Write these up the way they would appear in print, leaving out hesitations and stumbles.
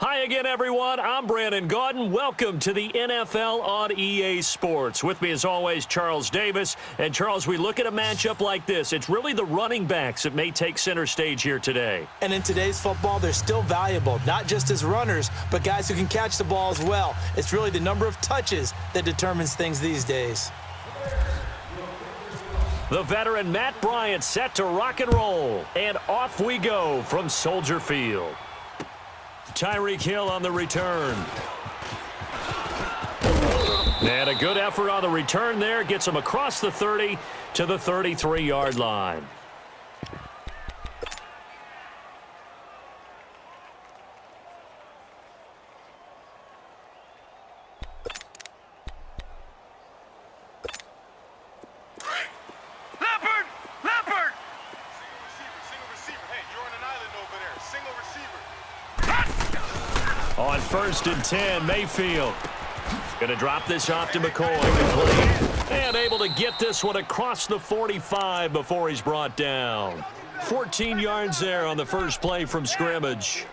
Hi again, everyone. I'm Brandon Gaudin. Welcome to the NFL on EA Sports. With me, as always, Charles Davis. And, Charles, we look at a matchup like this. It's really the running backs that may take center stage here today. And in today's football, they're still valuable, not just as runners, but guys who can catch the ball as well. It's really the number of touches that determines things these days. The veteran Matt Bryant set to rock and roll. And off we go from Soldier Field. Tyreek Hill on the return. And a good effort on the return there. Gets him across the 30 to the 33-yard line. On 1st and 10, Mayfield. Going to drop this off to McCoy. And able to get this one across the 45 before he's brought down. 14 yards there on the first play from scrimmage.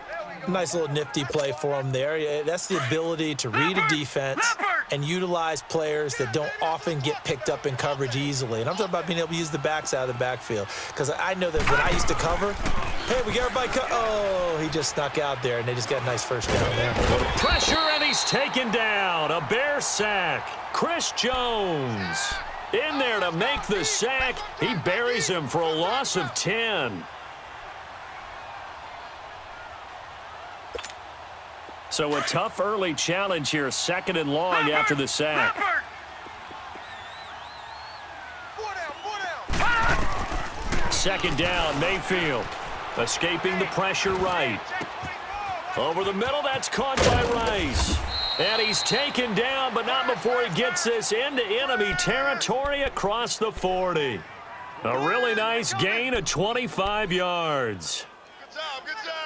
Nice little nifty play for him there. That's the ability to read a defense and utilize players that don't often get picked up in coverage easily. And I'm talking about being able to use the backs out of the backfield. Because I know that when I used to cover, hey, we got everybody oh, he just snuck out there, and they just got a nice first down there. Pressure, and he's taken down. A Bear sack. Chris Jones in there to make the sack. He buries him for a loss of 10. So a tough early challenge here, 2nd and long after the sack. Second down, Mayfield. Escaping the pressure right. Over the middle, that's caught by Rice. And he's taken down, but not before he gets this into enemy territory across the 40. A really nice gain of 25 yards. Good job, good job.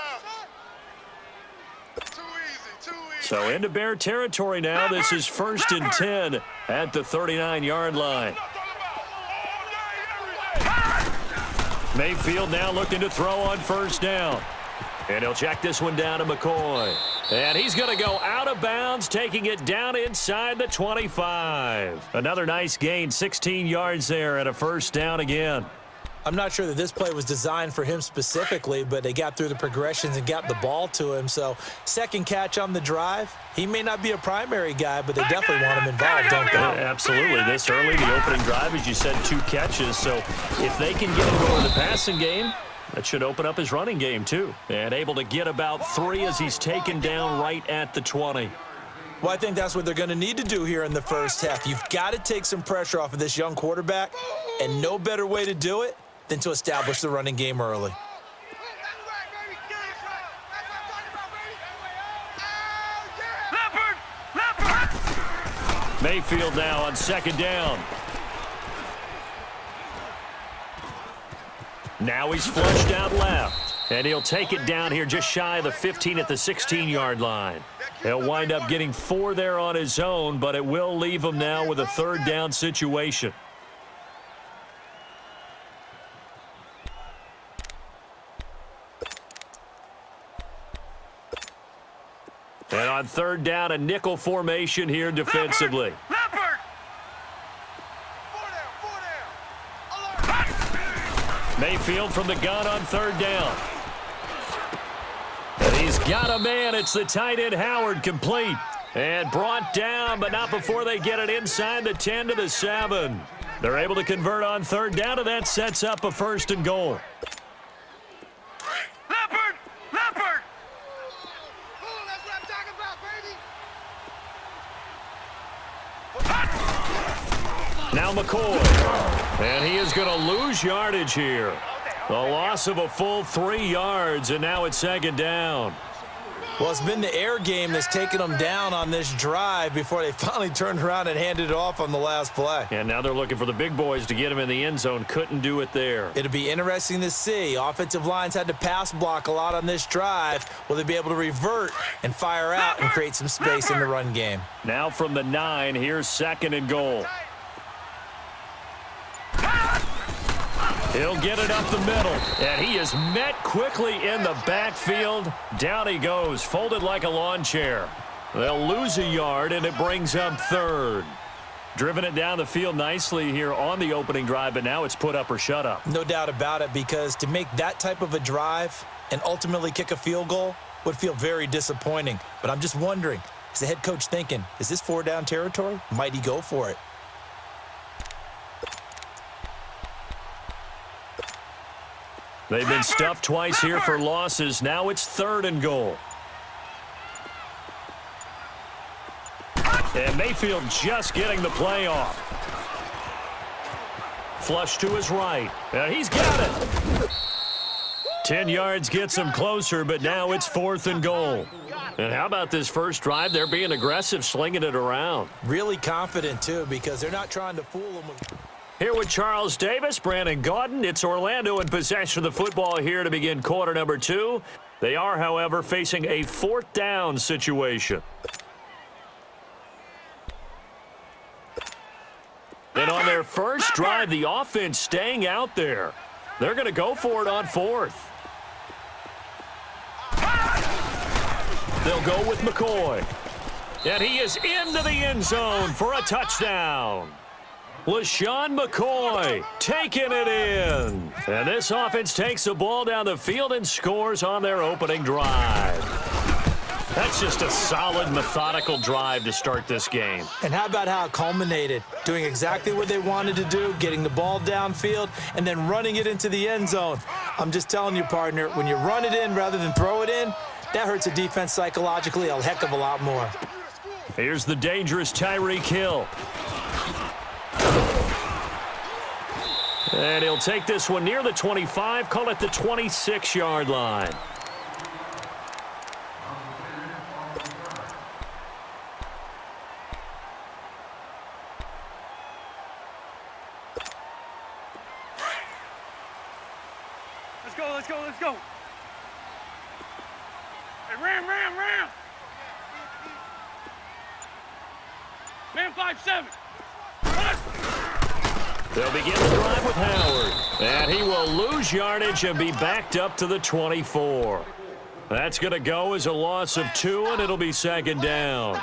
So into Bear territory now. This is 1st and 10 at the 39-yard line. Mayfield now looking to throw on 1st down. And he'll check this one down to McCoy. And he's going to go out of bounds, taking it down inside the 25. Another nice gain, 16 yards there and a 1st down again. I'm not sure that this play was designed for him specifically, but they got through the progressions and got the ball to him. So, second catch on the drive. He may not be a primary guy, but they definitely want him involved, don't they? Absolutely. This early, the opening drive, as you said, 2 catches. So, if they can get him going in the passing game, that should open up his running game, too. And able to get about 3 as he's taken down right at the 20. Well, I think that's what they're going to need to do here in the first half. You've got to take some pressure off of this young quarterback, and no better way to do it than to establish the running game early. Mayfield now on 2nd down. Now he's flushed out left. And he'll take it down here just shy of the 15 at the 16-yard line. He'll wind up getting 4 there on his own, but it will leave him now with a 3rd down situation. And on 3rd down, a nickel formation here defensively. Mayfield from the gun on 3rd down. And he's got a man. It's the tight end Howard, complete. And brought down, but not before they get it inside the 10 to the 7. They're able to convert on 3rd down, and that sets up a 1st and goal. Now McCoy, and he is going to lose yardage here. A loss of a full 3 yards, and now it's 2nd down. Well, it's been the air game that's taken them down on this drive before they finally turned around and handed it off on the last play. And now they're looking for the big boys to get him in the end zone. Couldn't do it there. It'll be interesting to see. Offensive lines had to pass block a lot on this drive. Will they be able to revert and fire out and create some space in the run game? Now from the 9, here's 2nd and goal. He'll get it up the middle, and he is met quickly in the backfield. Down he goes, folded like a lawn chair. They'll lose a yard, and it brings up third. Driven it down the field nicely here on the opening drive, but now it's put up or shut up. No doubt about it, because to make that type of a drive and ultimately kick a field goal would feel very disappointing. But I'm just wondering, is the head coach thinking, is this 4-down territory? Might he go for it? They've been stuffed twice here for losses. Now it's 3rd and goal. And Mayfield just getting the play off. Flush to his right. And he's got it. 10 yards gets him closer, but now it's 4th and goal. And how about this first drive? They're being aggressive, slinging it around. Really confident, too, because they're not trying to fool him. Here with Charles Davis, Brandon Gaudin. It's Orlando in possession of the football here to begin quarter number 2. They are, however, facing a 4th down situation. And on their first drive, the offense staying out there. They're going to go for it on 4th. They'll go with McCoy. And he is into the end zone for a touchdown. LaShawn McCoy taking it in. And this offense takes the ball down the field and scores on their opening drive. That's just a solid, methodical drive to start this game. And how about how it culminated? Doing exactly what they wanted to do, getting the ball downfield, and then running it into the end zone. I'm just telling you, partner, when you run it in rather than throw it in, that hurts a defense psychologically a heck of a lot more. Here's the dangerous Tyreek Hill. And he'll take this one near the 25, call it the 26-yard line. Let's go. Hey, ram. Man 5-7. They'll begin the drive with Howard. And he will lose yardage and be backed up to the 24. That's going to go as a loss of 2, and it'll be 2nd down.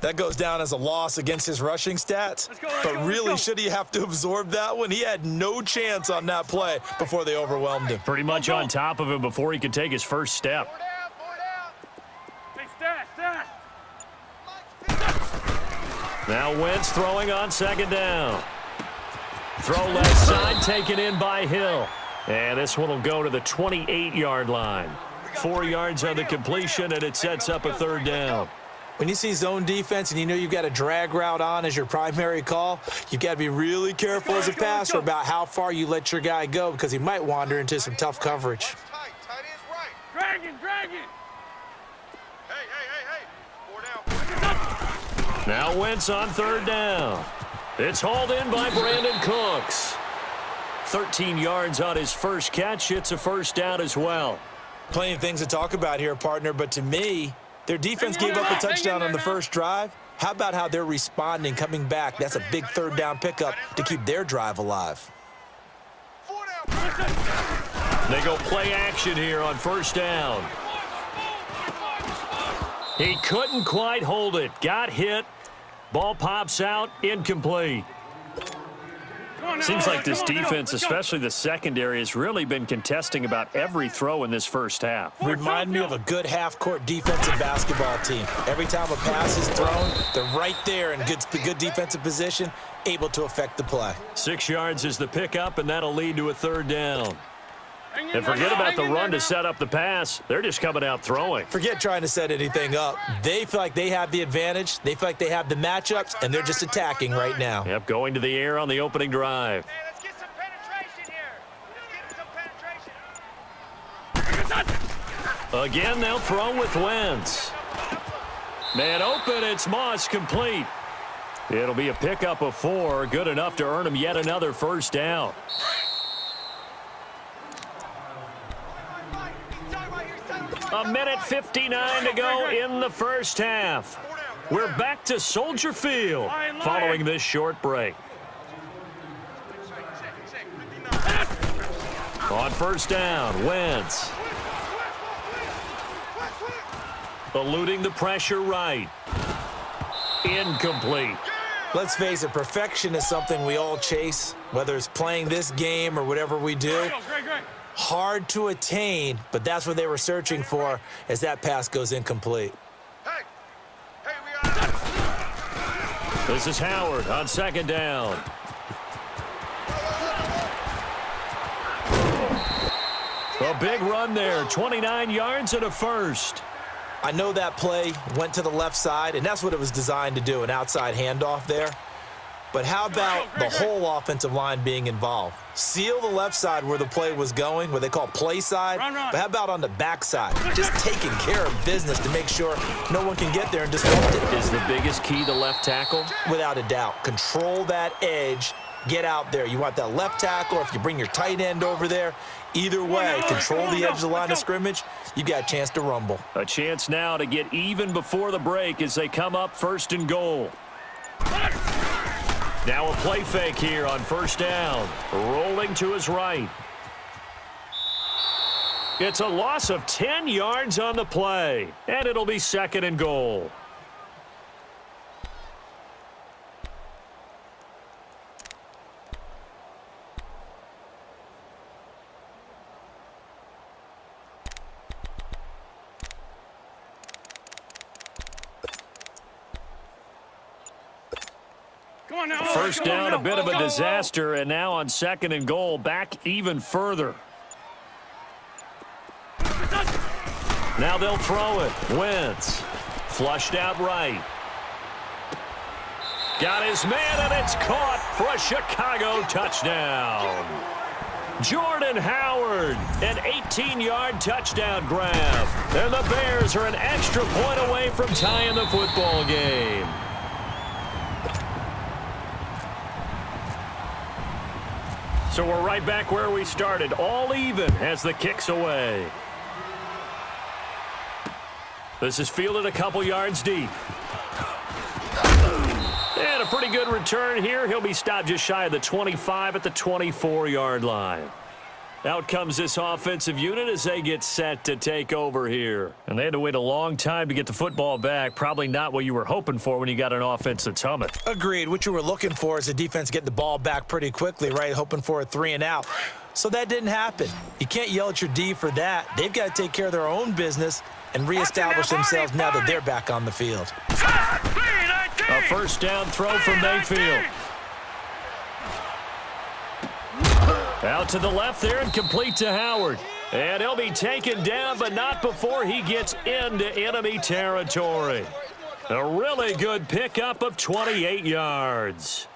That goes down as a loss against his rushing stats. But really, should he have to absorb that one? He had no chance on that play before they overwhelmed him. Pretty much on top of him before he could take his first step. Hey, stat. Now Wentz throwing on 2nd down. Throw left side, taken in by Hill. And this one will go to the 28-yard line. 4 yards on the completion, and it sets up a 3rd down. When you see zone defense and you know you've got a drag route on as your primary call, you've got to be really careful as a passer about how far you let your guy go, because he might wander into some tough coverage. Dragon. Hey. Now Wentz on 3rd down. It's hauled in by Brandon Cooks. 13 yards on his first catch. It's a 1st down as well. Plenty of things to talk about here, partner, but to me, their defense gave up a touchdown on the first drive. How about how they're responding, coming back? That's a big 3rd down pickup to keep their drive alive. They go play action here on 1st down. He couldn't quite hold it. Got hit. Ball pops out. Incomplete. Seems like this defense, especially the secondary, has really been contesting about every throw in this first half. Remind me of a good half-court defensive basketball team. Every time a pass is thrown, they're right there in good defensive position, able to affect the play. 6 yards is the pickup, and that'll lead to a 3rd down. And forget about the run to set up the pass. They're just coming out throwing. Forget trying to set anything up. They feel like they have the advantage. They feel like they have the matchups, and they're just attacking right now. Yep, going to the air on the opening drive. Hey, let's get some penetration here. Again, they'll throw with Wentz. Man open, it's Moss, complete. It'll be a pickup of 4, good enough to earn him yet another 1st down. A minute 59 to go in the first half. We're back to Soldier Field following this short break. On first down, Wentz. Eluding the pressure right. Incomplete. Let's face it, perfection is something we all chase, whether it's playing this game or whatever we do. Hard to attain, but that's what they were searching for as that pass goes incomplete. This is Howard on second down. A big run there, 29 yards and a first. I know that play went to the left side, and that's what it was designed to do, an outside handoff there. But how about the whole offensive line being involved? Seal the left side where the play was going, what they call play side. But how about on the back side? Just taking care of business to make sure no one can get there and disrupt it. Is the biggest key the left tackle? Without a doubt. Control that edge. Get out there. You want that left tackle, if you bring your tight end over there, either way, control the edge of the line of scrimmage, you got a chance to rumble. A chance now to get even before the break as they come up first and goal. Now a play fake here on first down. Rolling to his right. It's a loss of 10 yards on the play, and it'll be second and goal. First down, a bit of a disaster, and now on second and goal, back even further. Now they'll throw it. Wentz. Flushed out right. Got his man, and it's caught for a Chicago touchdown. Jordan Howard, an 18-yard touchdown grab. And the Bears are an extra point away from tying the football game. So we're right back where we started, all even as the kick's away. This is fielded a couple yards deep. And a pretty good return here. He'll be stopped just shy of the 25 at the 24-yard line. Out comes this offensive unit as they get set to take over here. And they had to wait a long time to get the football back. Probably not what you were hoping for when you got an offense that's humming. Agreed. What you were looking for is the defense getting the ball back pretty quickly, right? Hoping for a 3 and out. So that didn't happen. You can't yell at your D for that. They've got to take care of their own business and reestablish themselves now that they're back on the field. A first down throw from Mayfield. Out to the left there and complete to Howard. And he'll be taken down, but not before he gets into enemy territory. A really good pickup of 28 yards.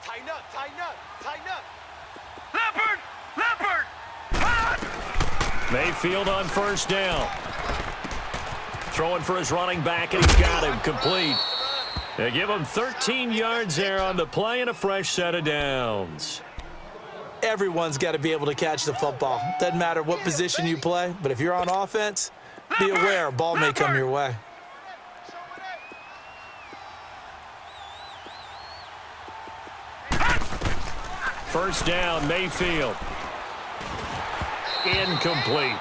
Tighten up, tighten up, tighten up. Leopard! Mayfield on first down. Throwing for his running back, and he's got him complete. They give him 13 yards there on the play and a fresh set of downs. Everyone's got to be able to catch the football. Doesn't matter what position you play, but if you're on offense, be aware a ball may come your way. First down, Mayfield. Incomplete.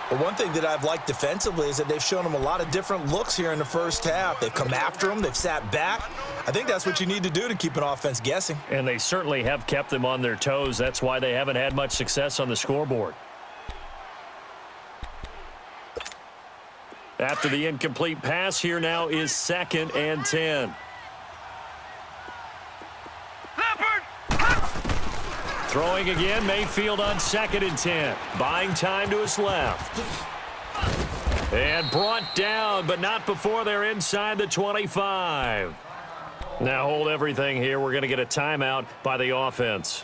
But one thing that I've liked defensively is that they've shown them a lot of different looks here in the first half. They've come after them. They've sat back. I think that's what you need to do to keep an offense guessing. And they certainly have kept them on their toes. That's why they haven't had much success on the scoreboard. After the incomplete pass, here now is 2nd and 10. Throwing again, Mayfield on 2nd and 10. Buying time to his left. And brought down, but not before they're inside the 25. Now hold everything here. We're going to get a timeout by the offense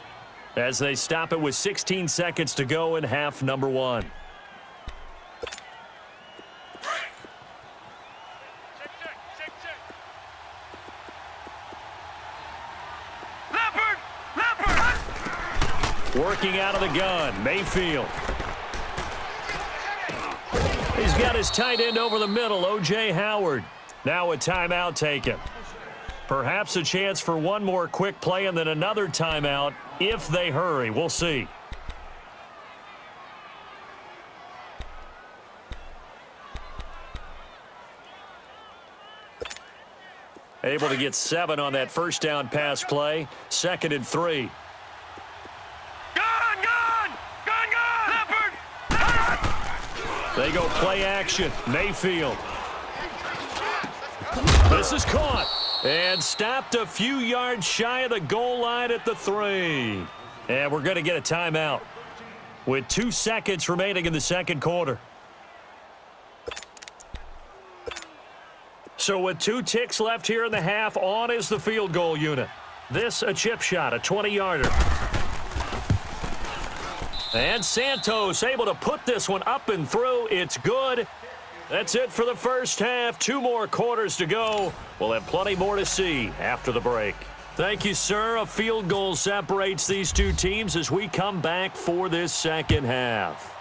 as they stop it with 16 seconds to go in half number 1. Working out of the gun, Mayfield. He's got his tight end over the middle, O.J. Howard. Now a timeout taken. Perhaps a chance for one more quick play and then another timeout if they hurry. We'll see. Able to get 7 on that first down pass play. 2nd and 3. They go play action. Mayfield. This is caught. And stopped a few yards shy of the goal line at the 3. And we're going to get a timeout with 2 seconds remaining in the second quarter. So with 2 ticks left here in the half, on is the field goal unit. This a chip shot, a 20-yarder. And Santos able to put this one up and through. It's good. That's it for the first half. 2 more quarters to go. We'll have plenty more to see after the break. Thank you, sir. A field goal separates these 2 teams as we come back for this second half.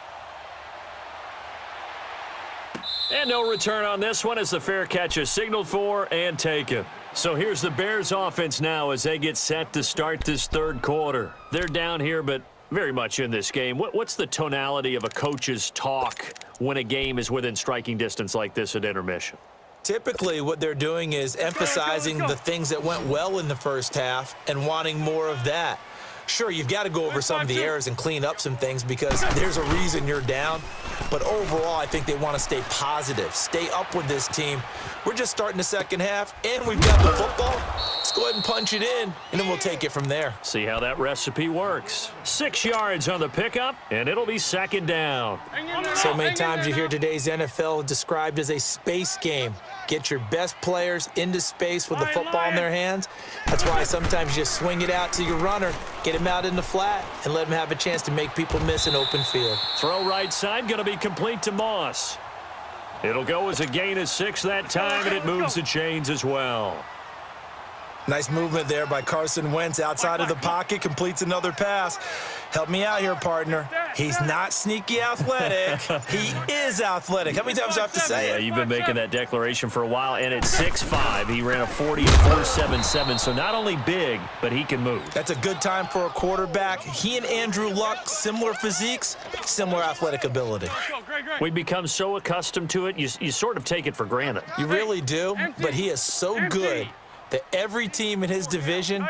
And no return on this one as the fair catch is signaled for and taken. So here's the Bears offense now as they get set to start this third quarter. They're down here, but very much in this game. What's the tonality of a coach's talk when a game is within striking distance like this at intermission? Typically, what they're doing is emphasizing the things that went well in the first half and wanting more of that. Sure, you've got to go over some of the errors and clean up some things because there's a reason you're down. But overall, I think they want to stay positive, stay up with this team. We're just starting the second half, and we've got the football. Let's go ahead and punch it in, and then we'll take it from there. See how that recipe works. 6 yards on the pickup, and it'll be second down. So many times you hear today's NFL described as a space game. Get your best players into space with the football in their hands. That's why sometimes you just swing it out to your runner, get him out in the flat, and let him have a chance to make people miss an open field. Throw right side, going to be complete to Moss. It'll go as a gain of 6 that time, and it moves the chains as well. Nice movement there by Carson Wentz outside of the pocket, completes another pass. Help me out here, partner. He's not sneaky athletic. He is athletic. How many times do I have to say Yeah, it? you've been making that declaration for a while, and at 6'5", he ran a 40.477, so not only big, but he can move. That's a good time for a quarterback. He and Andrew Luck, similar physiques, similar athletic ability. We become so accustomed to it, you sort of take it for granted. You really do, but he is so good that every team in his division,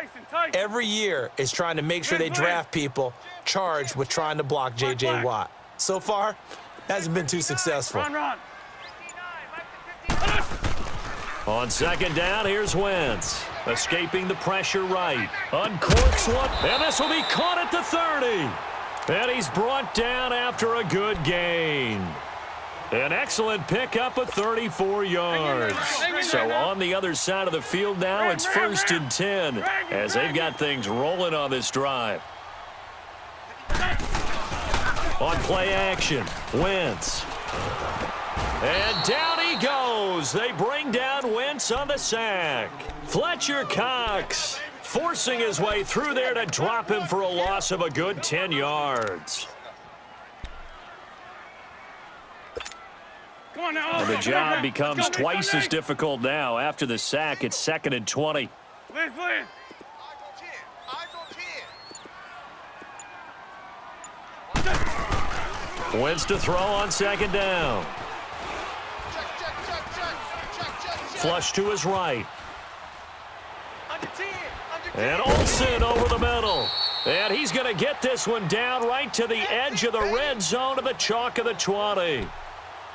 every year, is trying to make sure they draft people charged with trying to block J.J. Watt. So far, hasn't been too successful. On second down, here's Wentz. Escaping the pressure right. Uncorks one, and this will be caught at the 30. And he's brought down after a good gain. An excellent pickup of 34 yards. So on the other side of the field now, it's 1st and 10 as they've got things rolling on this drive. On play action, Wentz. And down he goes. They bring down Wentz on the sack. Fletcher Cox forcing his way through there to drop him for a loss of a good 10 yards. And the job becomes twice as difficult now. After the sack, it's 2nd and 20. Wentz to throw on second down. Flush to his right. And Olsen over the middle. And he's going to get this one down right to the edge of the red zone of the chalk of the 20.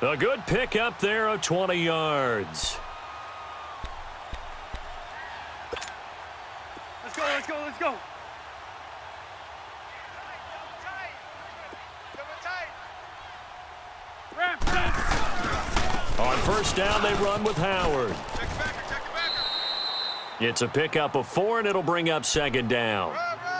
A good pickup there of 20 yards. Let's go, let's go, let's go. On first down, they run with Howard. It's a pickup of 4, and it'll bring up second down.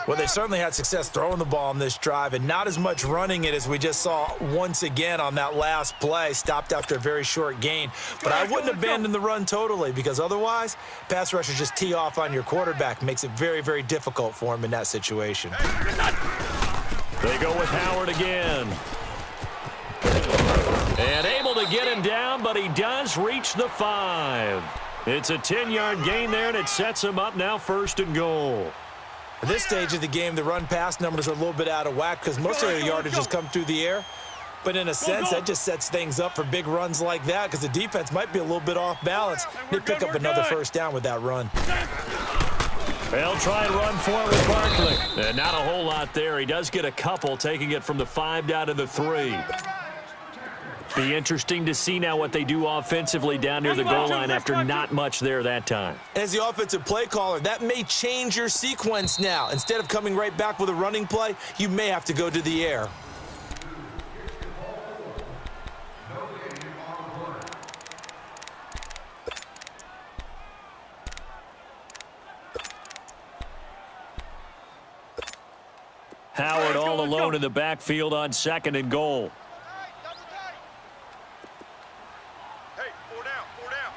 Well, they certainly had success throwing the ball on this drive and not as much running it as we just saw once again on that last play. Stopped after a very short gain. But I wouldn't abandon the run totally because otherwise, pass rushers just tee off on your quarterback. Makes it very, very difficult for him in that situation. They go with Howard again. And able to get him down, but he does reach the 5. It's a 10-yard gain there, and it sets him up now 1st and goal. At this stage of the game, the run-pass numbers are a little bit out of whack because most of their yardage has come through the air. But in a sense, that just sets things up for big runs like that because the defense might be a little bit off balance. They pick up another first down with that run. They'll try and run for it with Barkley. And not a whole lot there. He does get a couple, taking it from the 5 down to the 3. Be interesting to see now what they do offensively down near the goal line after not much there that time. As the offensive play caller, that may change your sequence now. Instead of coming right back with a running play, you may have to go to the air. Howard all alone in the backfield on 2nd and goal. Hey, 4 down, 4 down.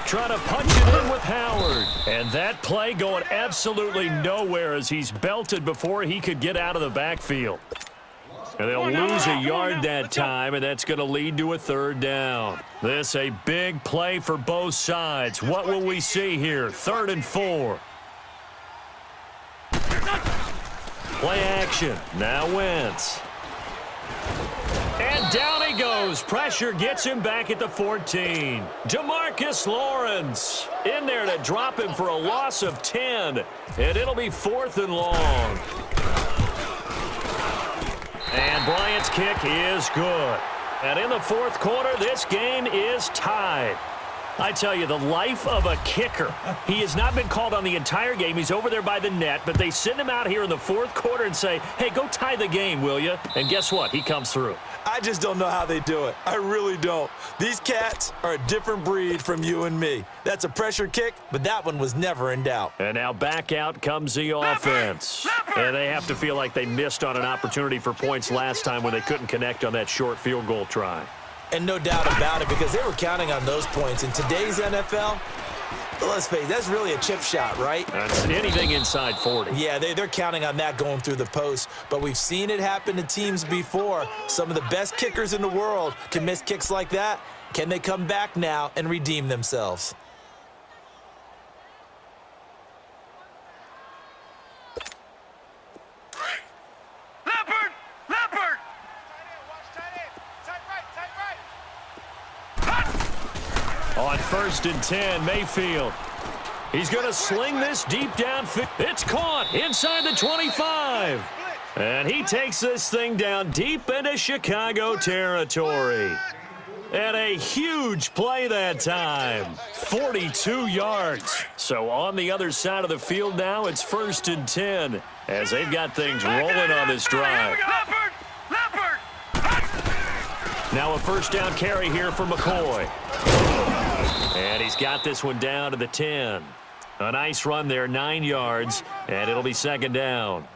Trying to punch it in with Howard. And that play going absolutely nowhere as he's belted before he could get out of the backfield. And they'll lose a yard that time, and that's going to lead to a 3rd down. This a big play for both sides. What will we see here? 3rd and 4. Play action. Now Wentz. And down he goes. Pressure gets him back at the 14. DeMarcus Lawrence in there to drop him for a loss of 10. And it'll be 4th and long. And Bryant's kick is good. And in the 4th quarter, this game is tied. I tell you, the life of a kicker. He has not been called on the entire game. He's over there by the net, but they send him out here in the 4th quarter and say, hey, go tie the game, will you? And guess what? He comes through. I just don't know how they do it. I really don't. These cats are a different breed from you and me. That's a pressure kick, but that one was never in doubt. And now back out comes the offense. And they have to feel like they missed on an opportunity for points last time when they couldn't connect on that short field goal try. And no doubt about it, because they were counting on those points. In today's NFL, let's face it, that's really a chip shot, right? That's anything inside 40. Yeah, they're counting on that going through the post. But we've seen it happen to teams before. Some of the best kickers in the world can miss kicks like that. Can they come back now and redeem themselves? On 1st and 10, Mayfield. He's going to sling this deep down. It's caught inside the 25. And he takes this thing down deep into Chicago territory. And a huge play that time. 42 yards. So on the other side of the field now, it's 1st and 10 as they've got things rolling on this drive. Now a 1st down carry here for McCoy. And he's got this one down to the 10. A nice run there, 9 yards, and it'll be 2nd down.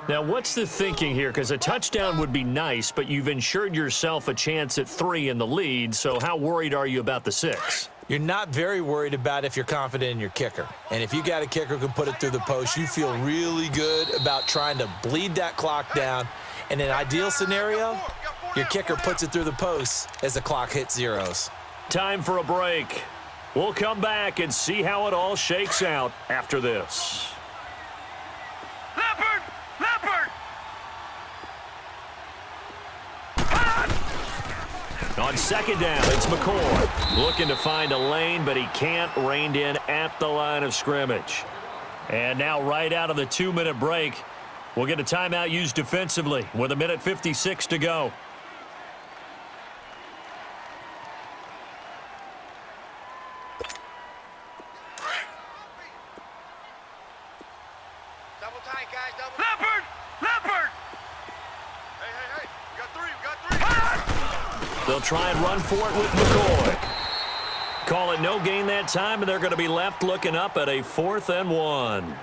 Now, what's the thinking here? Because a touchdown would be nice, but you've ensured yourself a chance at 3 in the lead, so how worried are you about the 6? You're not very worried about if you're confident in your kicker. And if you got a kicker who can put it through the post, you feel really good about trying to bleed that clock down. In an ideal scenario, your kicker puts it through the post as the clock hits zeros. Time for a break. We'll come back and see how it all shakes out after this. On 2nd down, it's McCoy. Looking to find a lane, but he can't. Reined in at the line of scrimmage. And now right out of the 2-minute break, we'll get a timeout used defensively with 1:56 to go. Double tight, guys, double tight. Leopard! Hey, we got 3, They'll try and run for it with McCoy. Call it no gain that time, and they're going to be left looking up at a 4th and 1.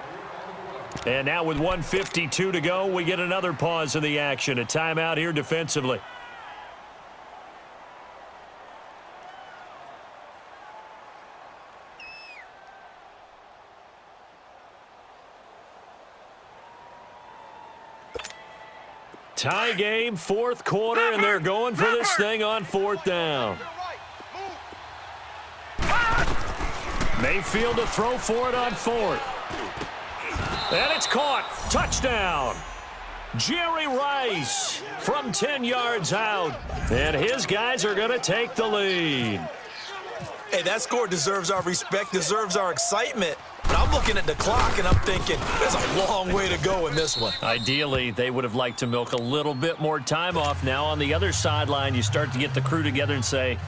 And now with 1:52 to go, we get another pause in the action. A timeout here defensively. Tie game, fourth quarter, and they're going for this thing on fourth down. Mayfield to throw for it on fourth. And it's caught. Touchdown. Jerry Rice from 10 yards out. And his guys are going to take the lead. Hey, that score deserves our respect, deserves our excitement. But I'm looking at the clock, and I'm thinking, there's a long way to go in this one. Ideally, they would have liked to milk a little bit more time off. Now, on the other sideline, you start to get the crew together and say,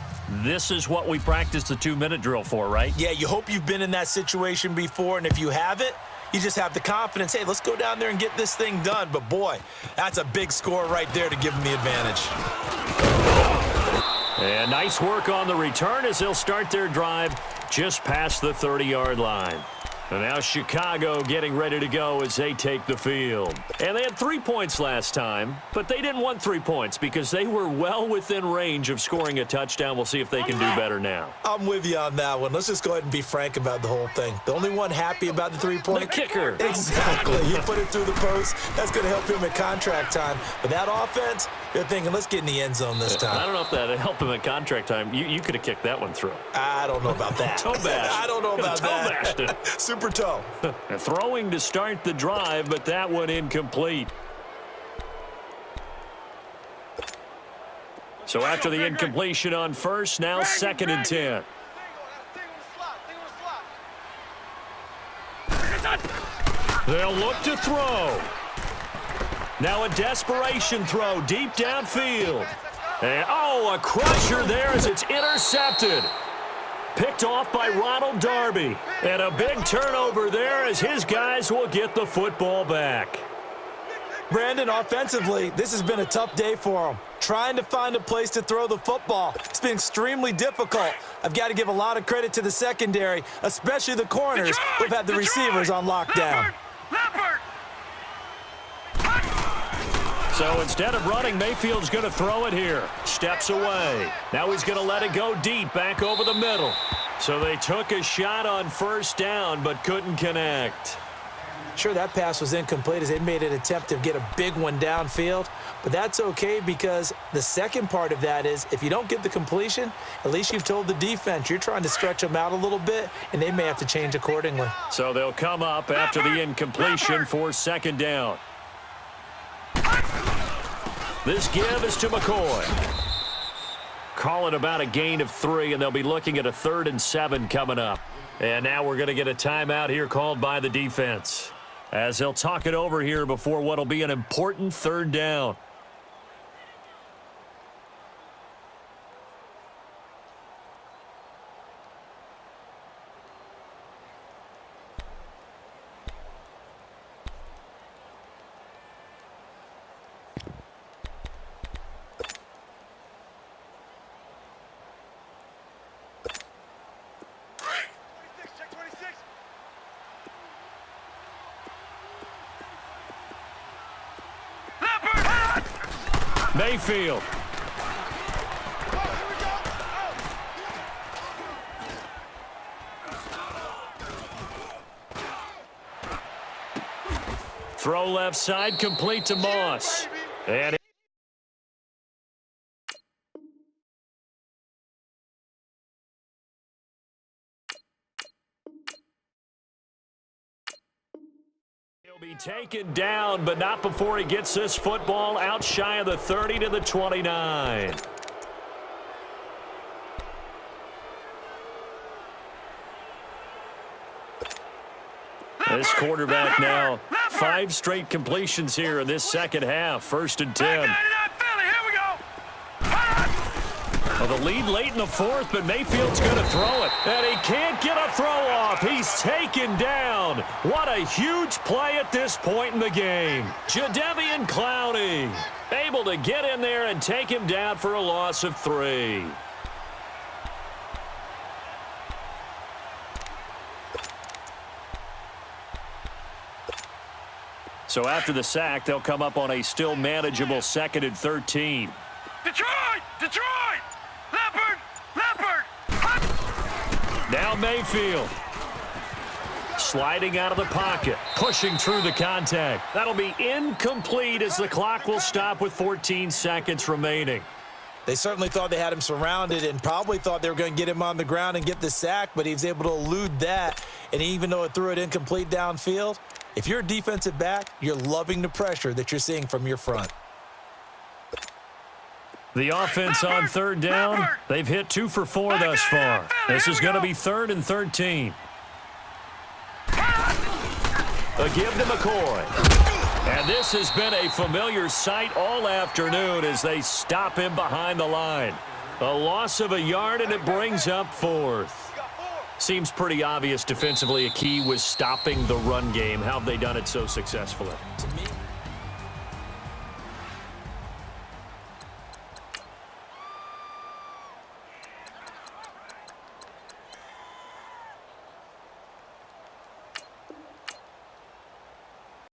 this is what we practiced the 2-minute drill for, right? Yeah, you hope you've been in that situation before, and if you haven't, you just have the confidence, hey, let's go down there and get this thing done. But, boy, that's a big score right there to give them the advantage. And nice work on the return as they'll start their drive just past the 30-yard line. And now Chicago getting ready to go as they take the field. And they had 3 points last time, but they didn't want 3 points because they were well within range of scoring a touchdown. We'll see if they can do better now. I'm with you on that one. Let's just go ahead and be frank about the whole thing. The only one happy about the 3-point? The kicker. Exactly. You put it through the post. That's going to help him at contract time. But that offense, they're thinking, let's get in the end zone this time. I don't know if that helped him at contract time. You could have kicked that one through. I don't know about that. Toe bash. I don't know about toe that. bashed it. Super toe. Throwing to start the drive, but that one incomplete. So after the incompletion on first, now 2nd and 10. They'll look to throw. Now a desperation throw deep downfield. And, oh, a crusher there as it's intercepted. Picked off by Ronald Darby. And a big turnover there as his guys will get the football back. Brandon, offensively, this has been a tough day for them. Trying to find a place to throw the football. It's been extremely difficult. I've got to give a lot of credit to the secondary, especially the corners who've had the receivers on lockdown. So instead of running, Mayfield's going to throw it here. Steps away. Now he's going to let it go deep back over the middle. So they took a shot on first down but couldn't connect. Sure, that pass was incomplete as they made an attempt to get a big one downfield. But that's okay because the second part of that is if you don't get the completion, at least you've told the defense you're trying to stretch them out a little bit, and they may have to change accordingly. So they'll come up after the incompletion for 2nd down. This give is to McCoy. Call it about a gain of 3, and they'll be looking at a 3rd and 7 coming up. And now we're going to get a timeout here called by the defense, as they'll talk it over here before what will be an important 3rd down. Mayfield. Throw left side, complete to Moss. And he'll be taken down, but not before he gets this football out shy of the 30 to the 29. This quarterback now, 5 straight completions here in this second half. 1st and 10. Well, the lead late in the 4th, but Mayfield's going to throw it. And he can't get a throw off. He's taken down. What a huge play at this point in the game. Jadeveon Clowney able to get in there and take him down for a loss of 3. So after the sack, they'll come up on a still manageable 2nd and 13. Detroit! Leopard! Now Mayfield. sliding out of the pocket, pushing through the contact. That'll be incomplete as the clock will stop with 14 seconds remaining. They certainly thought they had him surrounded and probably thought they were going to get him on the ground and get the sack, but he was able to elude that. And even though it threw it incomplete downfield, if you're a defensive back, you're loving the pressure that you're seeing from your front. The offense on third down, they've hit 2 for 4 thus far. This is going to be 3rd and 13. A give to McCoy. And this has been a familiar sight all afternoon as they stop him behind the line. A loss of a yard, and it brings up 4th. Seems pretty obvious defensively a key was stopping the run game. How have they done it so successfully? To